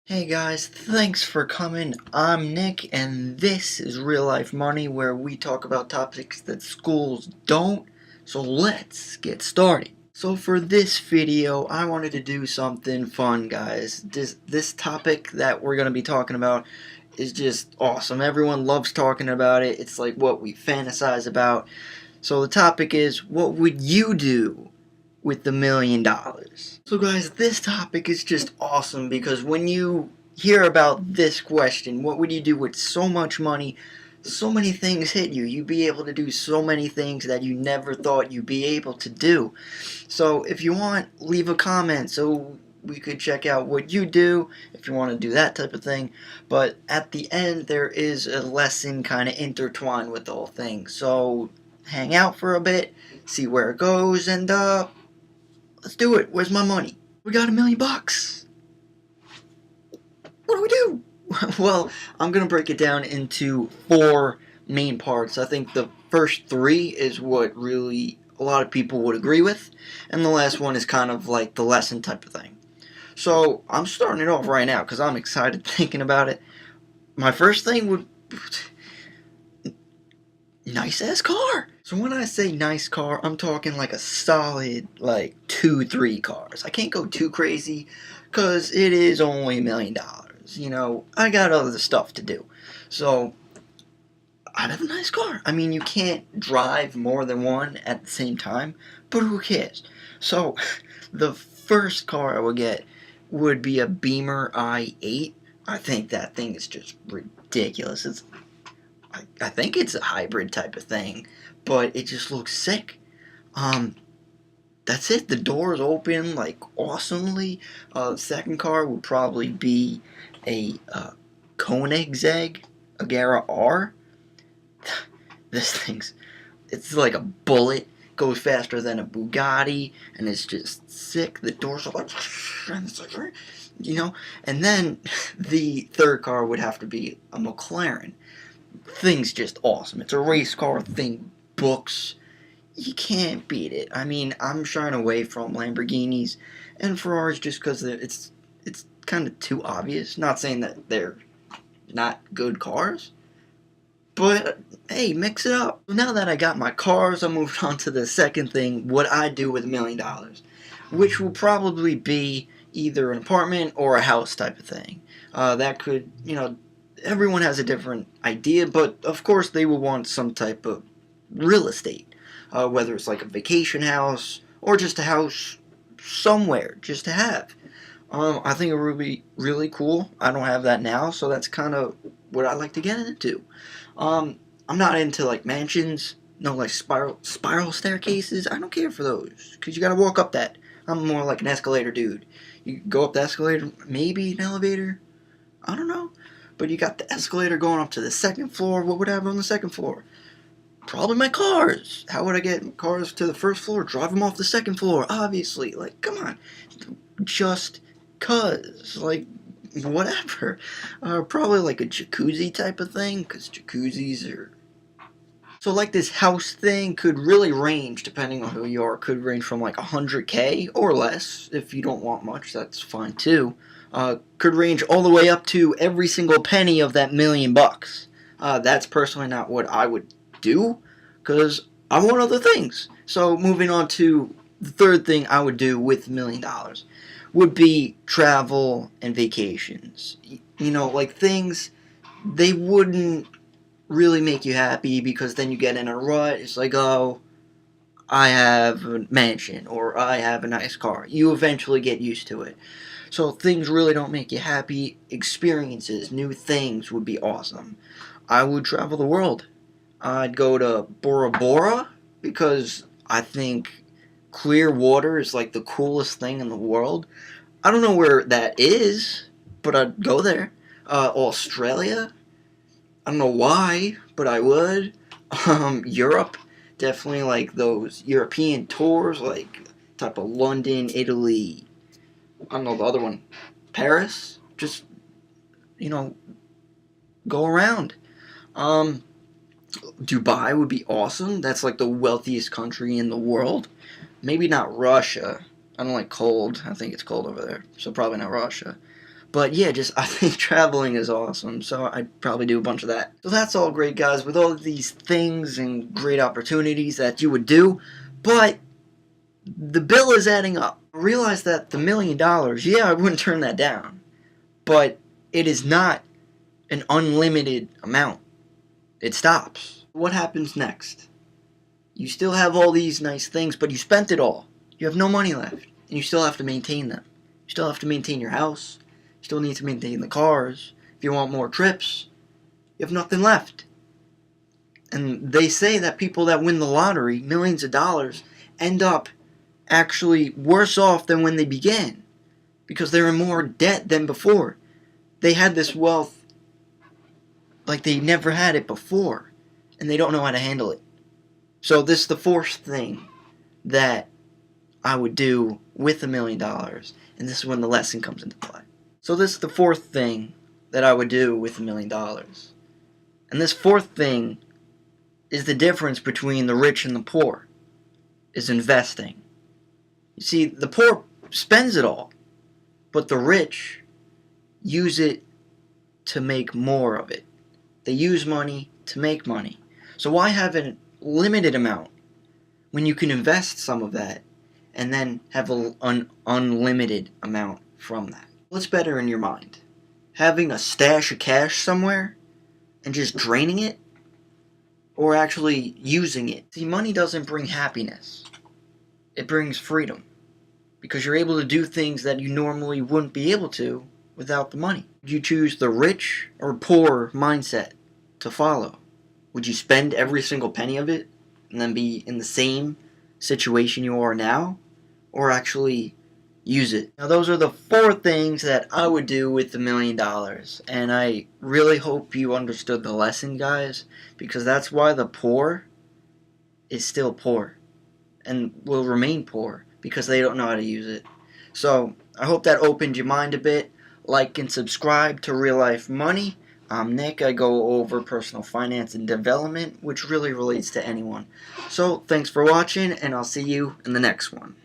Hey guys, thanks for coming. I'm Nick, and this is Real Life Money, where we talk about topics that schools don't. So let's get started. So for this video, I wanted to do something fun, guys. This topic that we're going to be talking about is just awesome. Everyone loves talking about it. It's like what we fantasize about. So the topic is, what would you do with $1,000,000? So guys, this topic is just awesome because when you hear about this question, what would you do with so much money? So many things hit you. You'd be able to do so many things that you never thought you'd be able to do. So if you want, leave a comment so we could check out what you do if you want to do that type of thing. But at the end, there is a lesson kind of intertwined with the whole thing. So hang out for a bit, see where it goes, and let's do it. Where's my money? We got $1,000,000. What do we do? Well, I'm going to break it down into four main parts. I think the first three is what really a lot of people would agree with, and the last one is kind of like the lesson type of thing. So I'm starting it off right now because I'm excited thinking about it. My first thing would nice ass car. So when I say nice car, I'm talking like a solid like 2-3 cars. I can't go too crazy because it is only $1,000,000. You know, I got other stuff to do. So I'd have a nice car. I mean, you can't drive more than one at the same time, but who cares? So the first car I would get would be a Beamer i8. I think that thing is just ridiculous. I think it's a hybrid type of thing, but it just looks sick. That's it. The doors open like awesomely. Second car would probably be a Koenigsegg Agera R. This it's like a bullet. Goes faster than a Bugatti, and it's just sick. The doors are like, and it's like, you know. And then the third car would have to be a McLaren. Thing's just awesome. It's a race car. Thing books. You can't beat it. I mean, I'm shying away from Lamborghinis and Ferraris just because it's kind of too obvious. Not saying that they're not good cars, but hey, mix it up. Now that I got my cars, I moved on to the second thing, what I do with $1,000,000, which will probably be either an apartment or a house type of thing. That could, everyone has a different idea, but of course they will want some type of real estate. Whether it's like a vacation house or just a house somewhere just to have. I think it would be really cool. I don't have that now, so that's kind of what I like to get into. I'm not into like mansions, no like spiral staircases. I don't care for those because you got to walk up that. I'm more like an escalator dude. You go up the escalator, maybe an elevator. I don't know, but you got the escalator going up to the second floor. What would I have on the second floor? Probably my cars. How would I get cars to the first floor? Drive them off the second floor, obviously. Like, come on. Just cuz. Like, whatever. Probably like a jacuzzi type of thing, because jacuzzis are... So, like, this house thing could really range, depending on who you are. Could range from, like, 100K or less. If you don't want much, that's fine, too. Could range all the way up to every single penny of that $1,000,000. That's personally not what I would do, because I want other things. So moving on to the third thing I would do with $1,000,000 would be travel and vacations. Like things, they wouldn't really make you happy because then you get in a rut. It's like, oh, I have a mansion or I have a nice car. You eventually get used to it. So things really don't make you happy. Experiences, new things would be awesome. I would travel the world. I'd go to Bora Bora because I think clear water is like the coolest thing in the world. I don't know where that is, but I'd go there. Australia, I don't know why, but I would. Europe, definitely like those European tours, like type of London, Italy. I don't know the other one, Paris. Just go around. Dubai would be awesome. That's like the wealthiest country in the world. Maybe not Russia. I don't like cold. I think it's cold over there. So probably not Russia. But yeah, just I think traveling is awesome, so I'd probably do a bunch of that. So that's all great, guys, with all of these things and great opportunities that you would do, but the bill is adding up. I realize that the $1 million, yeah, I wouldn't turn that down, but it is not an unlimited amount. It stops. What happens next? You still have all these nice things, but you spent it all. You have no money left, and you still have to maintain them. You still have to maintain your house. You still need to maintain the cars. If you want more trips, you have nothing left. And they say that people that win the lottery, millions of dollars, end up actually worse off than when they began, because they're in more debt than before. They had this wealth like they never had it before, and they don't know how to handle it. So this is the fourth thing that I would do with $1 million, and this is when the lesson comes into play. So this is the fourth thing that I would do with $1 million. And this fourth thing is the difference between the rich and the poor, is investing. You see, the poor spends it all, but the rich use it to make more of it. They use money to make money. So why have a limited amount when you can invest some of that and then have an unlimited amount from that? What's better in your mind? Having a stash of cash somewhere and just draining it, or actually using it? See, money doesn't bring happiness. It brings freedom, because you're able to do things that you normally wouldn't be able to without the money. Would you choose the rich or poor mindset to follow? Would you spend every single penny of it and then be in the same situation you are now, or actually use it? Now, those are the four things that I would do with $1 million, and I really hope you understood the lesson, guys, because that's why the poor is still poor and will remain poor, because they don't know how to use it. So I hope that opened your mind a bit. Like and subscribe to Real Life Money. I'm Nick. I go over personal finance and development, which really relates to anyone. So thanks for watching, and I'll see you in the next one.